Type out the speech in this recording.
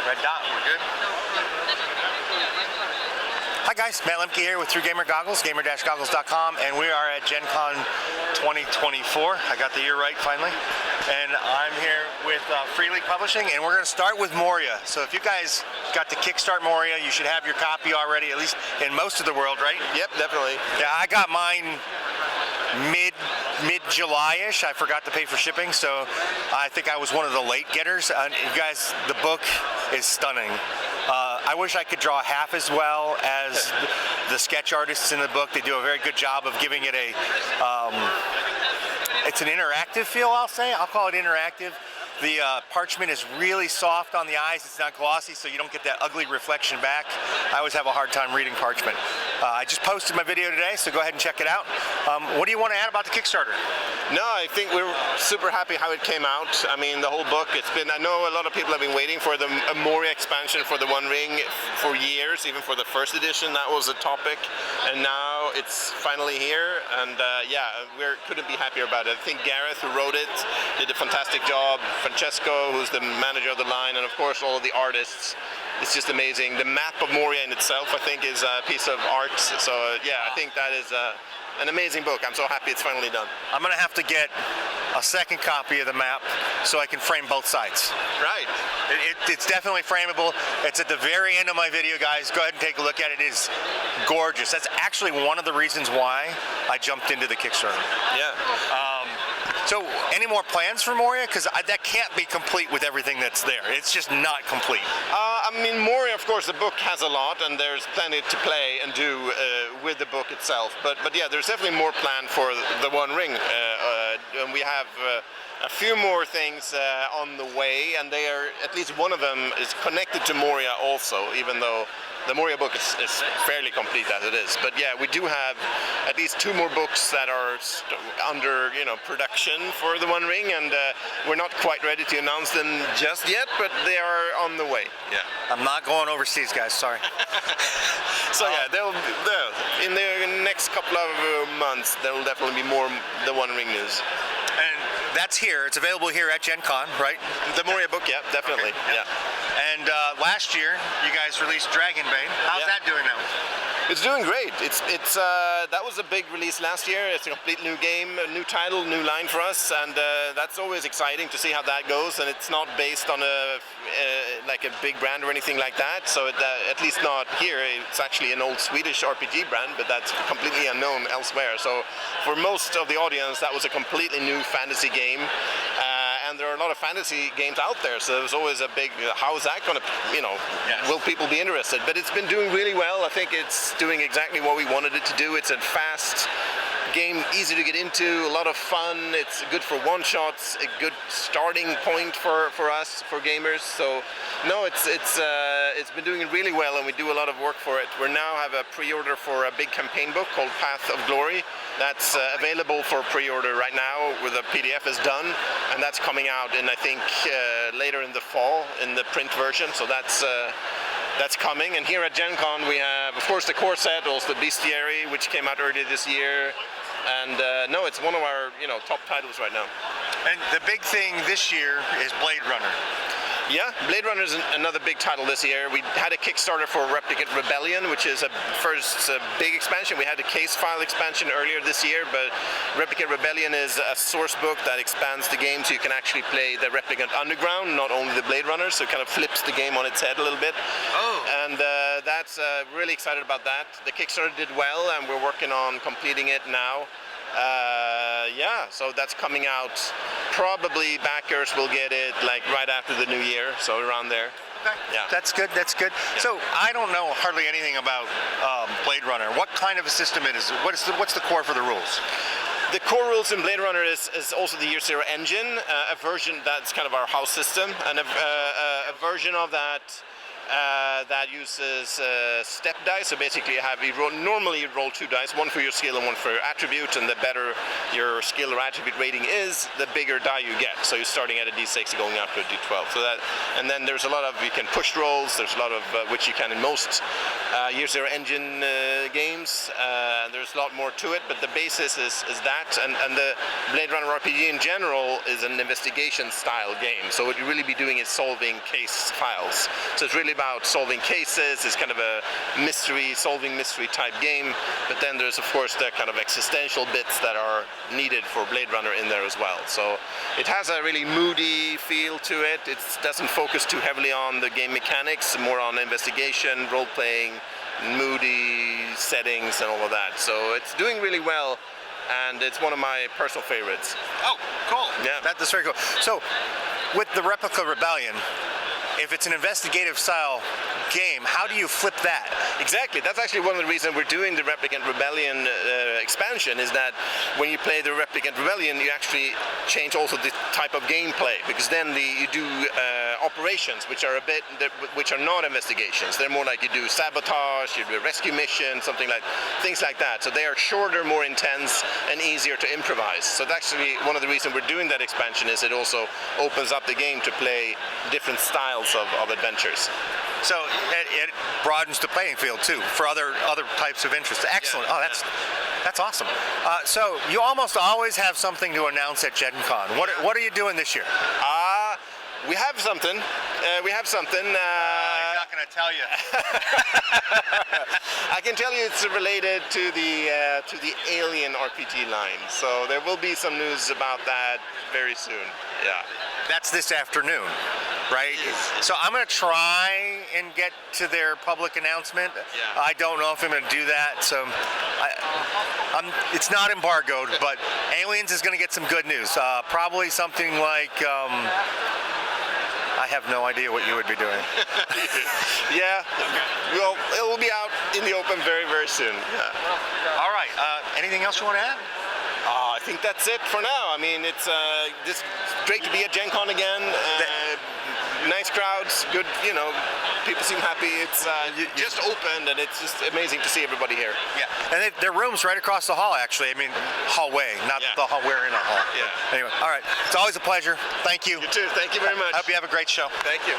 Red dot, we're good. Hi guys, Matt Lemke here with True Gamer Goggles, gamer-goggles.com, and we are at Gen Con 2024. I got the year right finally. And I'm here with Free League Publishing, and we're going to start with Moria. So if you guys got to kickstart Moria, you should have your copy already, at least in most of the world, right? Yep, definitely. Yeah, I got mine mid-July-ish. I forgot to pay for shipping, so I think I was one of the late getters. You guys, the book is stunning. I wish I could draw half as well as the sketch artists in the book. They do a very good job of giving it a, it's an interactive feel, I'll say. I'll call it interactive. The parchment is really soft on the eyes. It's not glossy, so you don't get that ugly reflection back. I always have a hard time reading parchment. I just posted my video today, so go ahead and check it out. What do you want to add about the Kickstarter? No, I think we're super happy how it came out. I mean, the whole book, it's been, I know a lot of people have been waiting for the Moria expansion for the One Ring for years, even for the first edition, that was a topic. And now it's finally here, and yeah, we couldn't be happier about it. I think Gareth, who wrote it, did a fantastic job. Francesco, who's the manager of the line, and of course all of the artists. It's just amazing. The map of Moria in itself, I think, is a piece of art. So yeah, I think that is an amazing book. I'm so happy it's finally done. I'm going to have to get a second copy of the map so I can frame both sides. Right. It's definitely frameable. It's at the very end of my video, guys. Go ahead and take a look at it. It is gorgeous. That's actually one of the reasons why I jumped into the Kickstarter. Yeah. So, any more plans for Moria? Because that can't be complete with everything that's there. It's just not complete. I mean, Moria, of course, the book has a lot, and there's plenty to play and do with the book itself. But yeah, there's definitely more planned for the One Ring. And we have a few more things on the way, and they are, at least one of them is connected to Moria also, even though the Moria book is fairly complete as it is. But yeah, we do have at least two more books that are under, production for the One Ring, and we're not quite ready to announce them just yet, but they are on the way. Yeah. I'm not going overseas, guys. Sorry. So yeah, they'll in the next couple of months, there will definitely be more the One Ring news. And that's here. It's available here at Gen Con, right? The Moria book, yeah, definitely. Okay. Yeah. And last year, you guys released Dragonbane. How's that doing now? It's doing great. It's that was a big release last year. It's a complete new game, a new title, new line for us, and that's always exciting to see how that goes. And it's not based on like a big brand or anything like that. So at least not here. It's actually an old Swedish RPG brand, but that's completely unknown elsewhere. So for most of the audience, that was a completely new fantasy game. And there are a lot of fantasy games out there, so there's always a big, how is that going to, will people be interested? But it's been doing really well. I think it's doing exactly what we wanted it to do. It's a fast game, easy to get into, a lot of fun. It's good for one-shots, a good starting point for us, for gamers. So no, it's been doing really well, and we do a lot of work for it. We now have a pre-order for a big campaign book called Path of Glory. That's available for pre-order right now, where the PDF is done, and that's coming out in, I think, later in the fall in the print version. So that's coming. And here at Gen Con we have, of course, the core set, also the Bestiary, which came out earlier this year. And no, it's one of our top titles right now. And the big thing this year is Blade Runner. Yeah, Blade Runner is another big title this year. We had a Kickstarter for Replicant Rebellion, which is a first big expansion. We had a case file expansion earlier this year, but Replicant Rebellion is a source book that expands the game so you can actually play the Replicant Underground, not only the Blade Runner, so it kind of flips the game on its head a little bit. Oh. And that's really excited about that. The Kickstarter did well, and we're working on completing it now. Yeah, so that's coming out. Probably backers will get it like right after the new year, so around there. Okay. Yeah. That's good. That's good. Yeah. So I don't know hardly anything about Blade Runner. What kind of a system it is? What's the core for the rules? The core rules in Blade Runner is also the Year Zero engine, a version that's kind of our house system, and a version of that that uses step dice. So basically, normally you roll 2 dice, one for your skill and one for your attribute, and the better your skill or attribute rating is, the bigger die you get. So you're starting at a d6 going up to a d12. So that, and then there's a lot of, you can push rolls. There's a lot of which you can in most Year Zero Engine games. There's a lot more to it, but the basis is that, and the Blade Runner RPG in general is an investigation style game. So what you really be doing is solving case files. So it's really about solving cases. It's kind of a solving mystery type game. But then there's of course the kind of existential bits that are needed for Blade Runner in there as well. So it has a really moody feel to it. It doesn't focus too heavily on the game mechanics, more on investigation, role playing, moody settings and all of that. So it's doing really well, and it's one of my personal favorites. Oh, cool. Yeah. That's very cool. So, with the Replica Rebellion, if it's an investigative style game, how do you flip that? Exactly. That's actually one of the reasons we're doing the Replicant Rebellion expansion, is that when you play the Replicant Rebellion, you actually change also the type of gameplay, because then you do operations, which are not investigations. They're more like you do sabotage, you do a rescue mission, things like that. So they are shorter, more intense, and easier to improvise. So that's actually one of the reasons we're doing that expansion, is it also opens up the game to play different styles of adventures. So it broadens the playing field too for other types of interests. Excellent. Yeah, Oh, that's awesome. So you almost always have something to announce at Gen Con. What are you doing this year? We have something. I'm not going to tell you. I can tell you it's related to the Alien RPG line. So there will be some news about that very soon. Yeah. That's this afternoon, right? Yes. So I'm going to try and get to their public announcement. Yeah. I don't know if I'm going to do that, so it's not embargoed, but Aliens is going to get some good news. Probably something like, I have no idea what you would be doing. Yeah, well, it will be out in the open very, very soon. Yeah. All right, anything else you want to add? I think that's it for now. I mean, it's just great to be at Gen Con again. Nice crowds, good, people seem happy. It's just opened, and it's just amazing to see everybody here. Yeah, and their room's right across the hall, actually. I mean, hallway, not the hall. We're in a hall. Yeah. Anyway, all right. It's always a pleasure. Thank you. You too. Thank you very much. I hope you have a great show. Thank you.